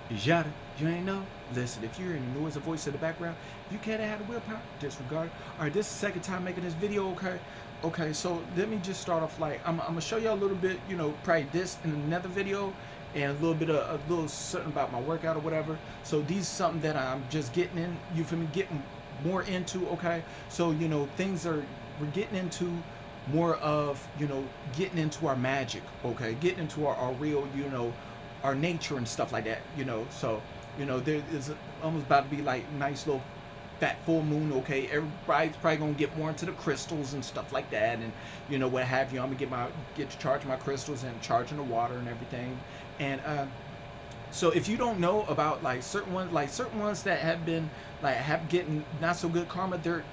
Yada, you ain't know? Listen, if you're hearing the noise, a voice in the background, if you can't have the willpower, disregard it. Alright, this is the second time making this video, okay? Okay, so let me just start off like, I'm gonna show y'all a little bit, probably this in another video, and a little bit of, a little something about my workout or whatever. So these is something that I'm just getting in, you feel me, getting more into, okay? So, things we're getting into more of, getting into our magic, okay? Getting into our real, our nature and stuff like that, so there is almost about to be like nice little fat full moon, okay? Everybody's probably gonna get more into the crystals and stuff like that, and what have you. I'm gonna get to charge my crystals and charging the water and everything. And so if you don't know about like certain ones that have been have getting not so good karma, they're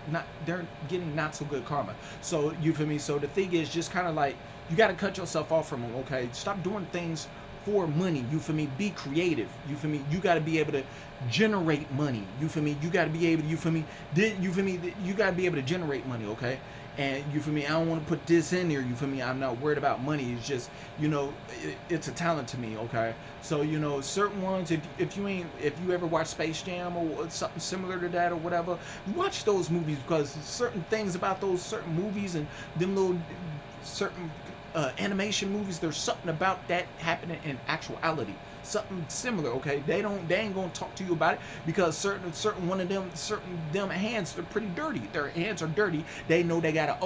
getting not so good karma. So you feel me? So the thing is just kind of like you got to cut yourself off from them, okay? Stop doing things for money, you feel me? Be creative, you feel me? You got to be able to generate money, you feel me? You got to be able to, you feel me? You got to be able to generate money, okay? And you feel me? I don't want to put this in there, you feel me? I'm not worried about money. It's just, it's a talent to me, okay? So, certain ones, if you ever watch Space Jam or something similar to that or whatever, watch those movies, because certain things about those certain movies and them little certain animation movies, there's something about that happening in actuality, something similar, okay? They ain't gonna talk to you about it, because certain one of them hands, they're pretty dirty. Their hands are dirty. They know they gotta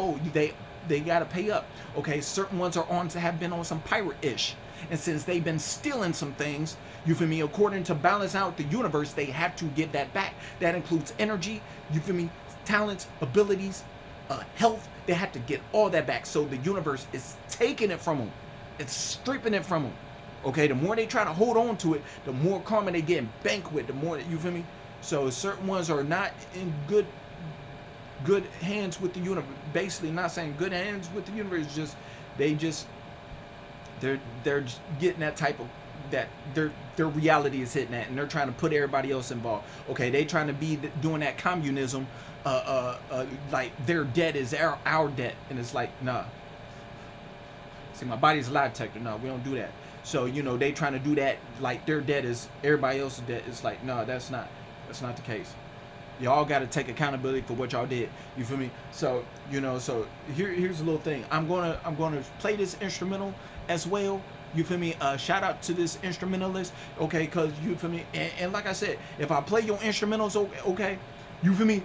they gotta pay up, okay? Certain ones have been on some pirate-ish, and since they've been stealing some things, you feel me, according to balance out the universe, they have to give that back. That includes energy, you feel me, talents, abilities, health. They have to get all that back. So the universe is taking it from them. It's stripping it from them. Okay, the more they try to hold on to it, the more karma they get banked with, the more, you feel me? So certain ones are not in good hands with the universe. Basically, not saying good hands with the universe, just they're getting that type of, that their reality is hitting that, and they're trying to put everybody else involved. Okay, they trying to be doing that communism, like their debt is our debt, and it's like, nah. See, my body's a lie detector. No, we don't do that. So they trying to do that like their debt is everybody else's debt. It's like, no, that's not the case. Y'all got to take accountability for what y'all did. You feel me? So so here's a little thing. I'm gonna play this instrumental as well. You feel me? Shout out to this instrumentalist, okay? Cause you feel me? And like I said, if I play your instrumentals, okay, you feel me?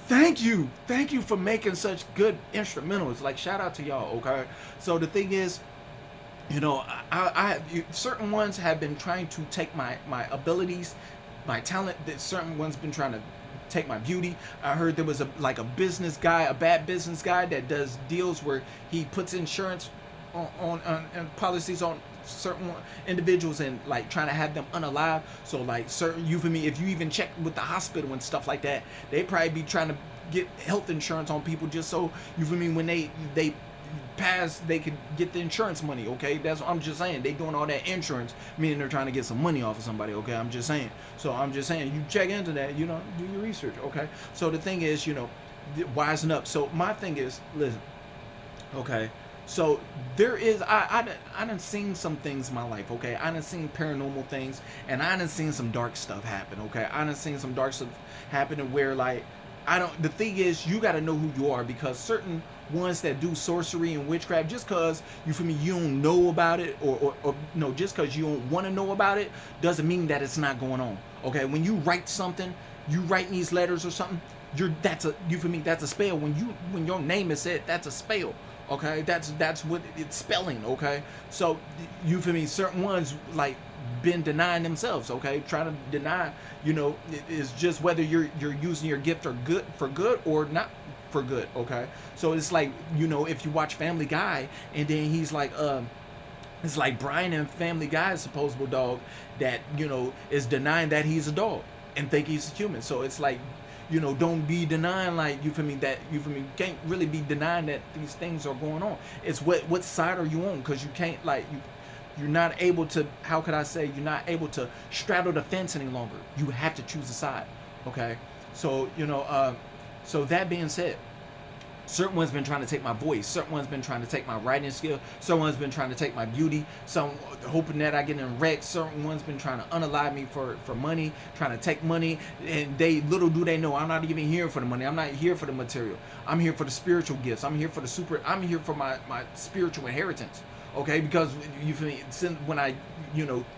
Thank you for making such good instrumentals. Like, shout out to y'all, okay? So the thing is, certain ones have been trying to take my abilities, my talent. That certain ones been trying to take my beauty. I heard there was a bad business guy that does deals where he puts insurance on policies on certain individuals and like trying to have them unalive. So like certain, you feel me, if you even check with the hospital and stuff like that, they probably be trying to get health insurance on people just so, you feel me, when they pass, they could get the insurance money, okay? That's what I'm just saying. They doing all that insurance, meaning they're trying to get some money off of somebody, okay? I'm just saying. So I'm just saying, you check into that, do your research, okay? So the thing is, wisen up. So my thing is, listen, okay? So there is, I done seen some things in my life, okay? I done seen paranormal things, and I done seen some dark stuff happen, okay? I done seen some dark stuff happening where like, the thing is, you got to know who you are, because certain ones that do sorcery and witchcraft, just because, you feel me, you don't know about it, or no, just because you don't want to know about it, doesn't mean that it's not going on, okay? When you write something, you write these letters or something, you feel me, that's a spell. When your name is said, that's a spell. Okay, that's what it's spelling. Okay, so you feel me? Certain ones like been denying themselves. Okay, trying to deny. It's just whether you're using your gift for good or not for good. Okay, so it's like, if you watch Family Guy and then he's like it's like Brian in Family Guy's supposable dog that is denying that he's a dog and think he's a human. So it's like, don't be denying, like, you feel me, can't really be denying that these things are going on. It's what side are you on? Because you can't, like, you're not able to, how could I say, you're not able to straddle the fence any longer. You have to choose a side, okay? So, so that being said, Certain ones been trying to take my voice. Certain ones been trying to take my writing skill. Certain ones been trying to take my beauty. Some hoping that I get in wreck. Certain ones been trying to unalive me for money, trying to take money. And they, little do they know, I'm not even here for the money. I'm not here for the material. I'm here for the spiritual gifts. I'm here for I'm here for my spiritual inheritance. Okay, because you feel me, when I,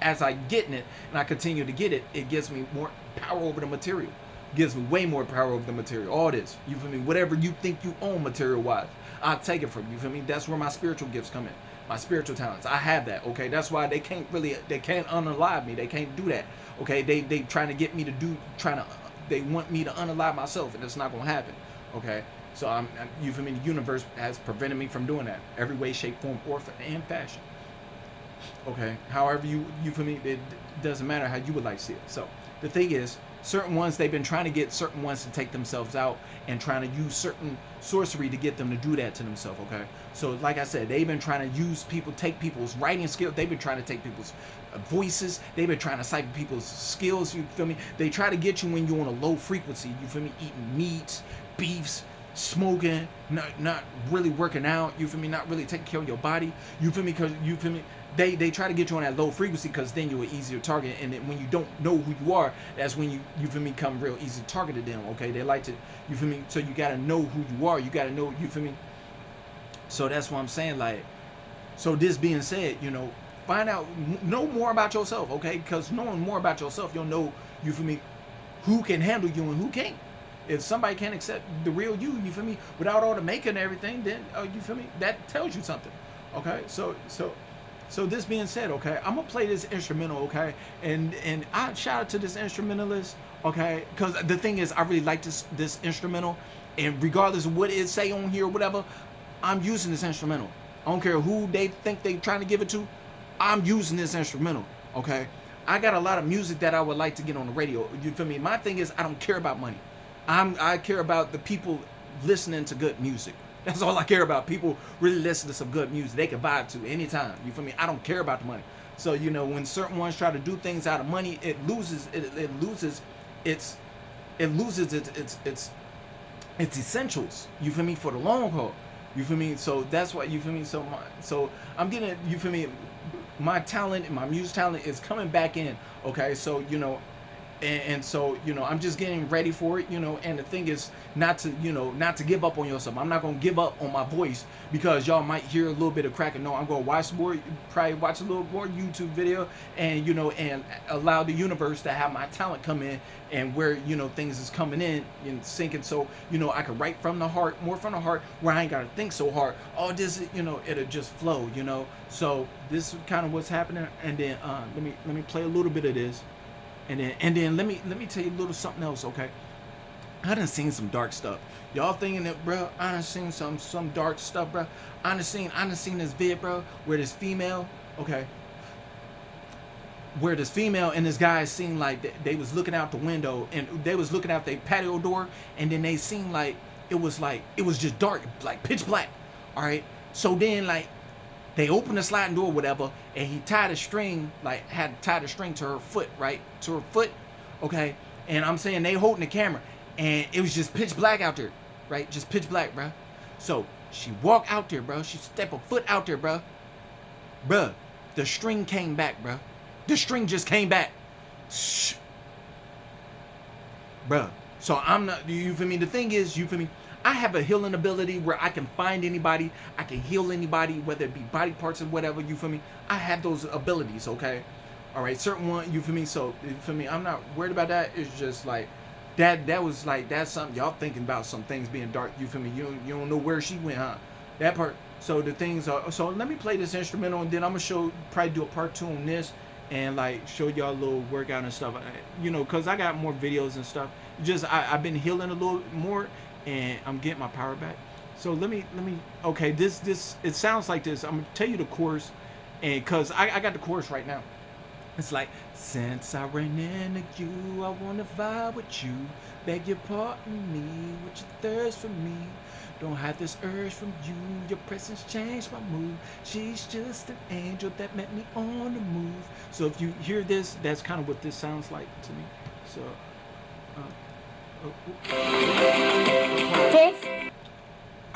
as I getting it and I continue to get it, it gives me more power over the material. Gives me way more power over the material. All this, you feel me? Whatever you think you own material wise, I'll take it from you. Feel me? That's where my spiritual gifts come in. My spiritual talents. I have that. Okay, that's why they can't unalive me. They can't do that. Okay, they trying to get me to they want me to unalive myself, and it's not gonna happen. Okay, so you feel me? The universe has prevented me from doing that. Every way, shape, form, or and fashion. Okay, however you feel me? It doesn't matter how you would like to see it. So the thing is, certain ones, they've been trying to get certain ones to take themselves out and trying to use certain sorcery to get them to do that to themselves, okay? So like I said, they've been trying to use take people's writing skills. They've been trying to take people's voices. They've been trying to cipher people's skills, you feel me? They try to get you when you're on a low frequency, you feel me? Eating meats, beefs, smoking, not really working out, you feel me? Not really taking care of your body, you feel me? Because you feel me? They try to get you on that low frequency because then you're an easier target, and then when you don't know who you are, that's when you feel me, become real easy target to them. Okay, they like to, you feel me? So you gotta know who you are. You gotta know, you feel me? So that's what I'm saying. Like, so this being said, find out, know more about yourself. Okay, because knowing more about yourself, you'll know, you feel me, who can handle you and who can't. If somebody can't accept the real you feel me, without all the makeup and everything, then you feel me, that tells you something. Okay, so this being said, okay, I'm gonna play this instrumental, okay, and I shout out to this instrumentalist, okay, because the thing is, I really like this instrumental, and regardless of what it say on here or whatever, I'm using this instrumental. I don't care who they think they trying to give it to, I'm using this instrumental, okay. I got a lot of music that I would like to get on the radio. You feel me? My thing is, I don't care about money. I care about the people listening to good music. That's all I care about. People really listen to some good music. They can vibe to anytime. You feel me? I don't care about the money. So when certain ones try to do things out of money, it loses its essentials. You feel me? For the long haul. You feel me? So that's why, you feel me? So I'm getting, you feel me? My talent, my music talent is coming back in. Okay, so and so I'm just getting ready for it, and the thing is not to give up on yourself. I'm not gonna give up on my voice because y'all might hear a little bit of cracking. No, I'm gonna probably watch a little more YouTube video, and and allow the universe to have my talent come in, and where things is coming in and sinking, so I can write from the heart, more from the heart, where I ain't gotta think so hard. All this it'll just flow. So this is kind of what's happening. And then let me play a little bit of this. And then let me tell you a little something else, okay? I done seen some dark stuff. Y'all thinking that, bro? I done seen some dark stuff, bro. I done seen this vid, bro, where this female, okay, where this female and this guy seen like they was looking out the window, and they was looking out their patio door, and then they seen like it was just dark, like pitch black. All right. So then they opened the sliding door, whatever, and he tied a string, had tied a string to her foot, right? To her foot, okay? And I'm saying they holding the camera, and it was just pitch black out there, right? Just pitch black, bro. So she walked out there, bro. She stepped a foot out there, bro. Bruh, the string came back, bro. The string just came back. Shh. Bruh. So I'm not, you feel me? The thing is, you feel me? I have a healing ability where I can find anybody, I can heal anybody, whether it be body parts or whatever, you feel me? I have those abilities, okay? All right, certain one, you feel me? So, you feel me? I'm not worried about that. It's just like, that was like, that's something, y'all thinking about some things being dark, you feel me? You don't know where she went, huh? That part. So the things are, so let me play this instrumental, and then I'm gonna probably do a part 2 on this, and show y'all a little workout and stuff, cause I got more videos and stuff. I've been healing a little more, and I'm getting my power back. So let me okay, this it sounds like this. I'm gonna tell you the chorus, and cause I got the chorus right now. It's like, since I ran into you, I wanna vibe with you, beg your pardon me, with your thirst for me, don't have this urge from you, your presence changed my mood, she's just an angel that met me on the move. So if you hear this, that's kind of what this sounds like to me. So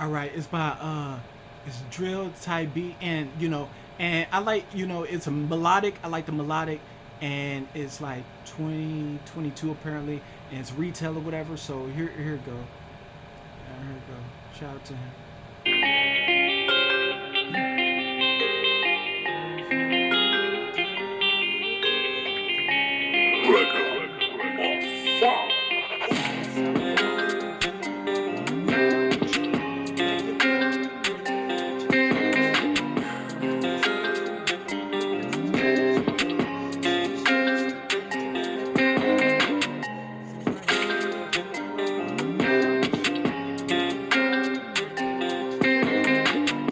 All right, it's by it's drill type beat, and you know, and I like, you know, it's a melodic. I like the melodic, and it's like 2022 apparently, and it's retail or whatever. So here it go. Here it go. Shout out to him.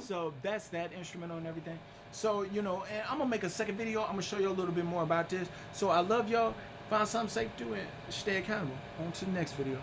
So that's that instrumental and everything. So, you know, and I'm gonna make a second video. I'm gonna show you a little bit more about this. So I love y'all. Find something safe to do and stay accountable. On to the next video.